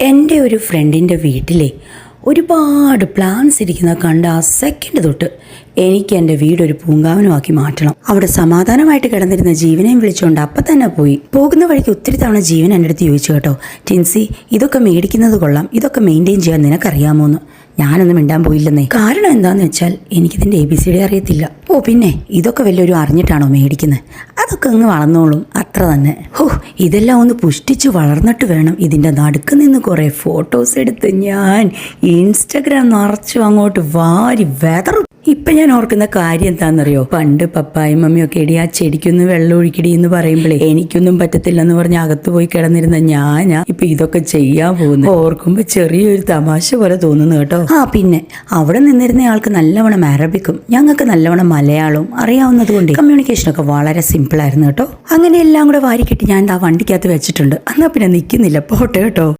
എൻ്റെ ഒരു ഫ്രണ്ടിൻ്റെ വീട്ടിലെ ഒരുപാട് പ്ലാൻസ് ഇരിക്കുന്നത് കണ്ട ആ സെക്കൻഡ് തൊട്ട് എനിക്ക് എൻ്റെ വീടൊരു പൂങ്കാവനമാക്കി മാറ്റണം. അവിടെ സമാധാനമായിട്ട് കിടന്നിരുന്ന ജീവനെയും വിളിച്ചുകൊണ്ട് അപ്പം തന്നെ പോയി. പോകുന്ന വഴിക്ക് ഒത്തിരി തവണ ജീവൻ എൻ്റെ അടുത്ത് ചോദിച്ചു കേട്ടോ, ടിൻസി ഇതൊക്കെ മേടിക്കുന്നത് കൊള്ളാം, ഇതൊക്കെ മെയിൻറ്റെയിൻ ചെയ്യാൻ നിനക്കറിയാമോന്ന്. ഞാനൊന്നും മിണ്ടാൻ പോയില്ലെന്നേ. കാരണം എന്താന്ന് വെച്ചാൽ എനിക്കിതിൻ്റെ ABCD അറിയത്തില്ല. ഓ പിന്നെ ഇതൊക്കെ വല്ലവരും അറിഞ്ഞിട്ടാണോ മേടിക്കുന്നത്? അതൊക്കെ അങ്ങ് വളർന്നോളും, അത്ര തന്നെ. ഇതെല്ലാം ഒന്ന് പുഷ്ടിച്ച് വളർന്നിട്ട് വേണം ഇതിൻ്റെ നടുക്ക് നിന്ന് കുറേ ഫോട്ടോസ് എടുത്ത് ഞാൻ ഇൻസ്റ്റഗ്രാം നിറച്ചു അങ്ങോട്ട് വാരി വെതറും. ഇപ്പം ഞാൻ ഓർക്കുന്ന കാര്യം എന്താണെന്നറിയോ, പണ്ട് പപ്പായും മമ്മിയൊക്കെ എടി ആ ചെടിക്കൊന്ന് വെള്ളം ഒഴിക്കടി എന്ന് പറയുമ്പോഴേ എനിക്കൊന്നും പറ്റത്തില്ലെന്ന് പറഞ്ഞ് അകത്ത് പോയി കിടന്നിരുന്ന ഞാനാ ഇപ്പം ഇതൊക്കെ ചെയ്യാൻ പോകുന്നു. ഓർക്കുമ്പോൾ ചെറിയൊരു തമാശ പോലെ തോന്നുന്നു കേട്ടോ. പിന്നെ അവിടെ നിന്നിരുന്ന ആൾക്ക് നല്ലവണ്ണം അറബിക്കും ഞങ്ങൾക്ക് നല്ലവണ്ണം മലയാളവും അറിയാവുന്നത് കൊണ്ട് കമ്മ്യൂണിക്കേഷനൊക്കെ വളരെ സിമ്പിളായിരുന്നു കേട്ടോ. അങ്ങനെ എല്ലാം കൂടെ വാരിക്കെട്ടി ഞാൻ ആ വണ്ടിക്കകത്ത് വെച്ചിട്ടുണ്ട്. എന്നാൽ പിന്നെ നിൽക്കുന്നില്ല, പോട്ടെ കേട്ടോ.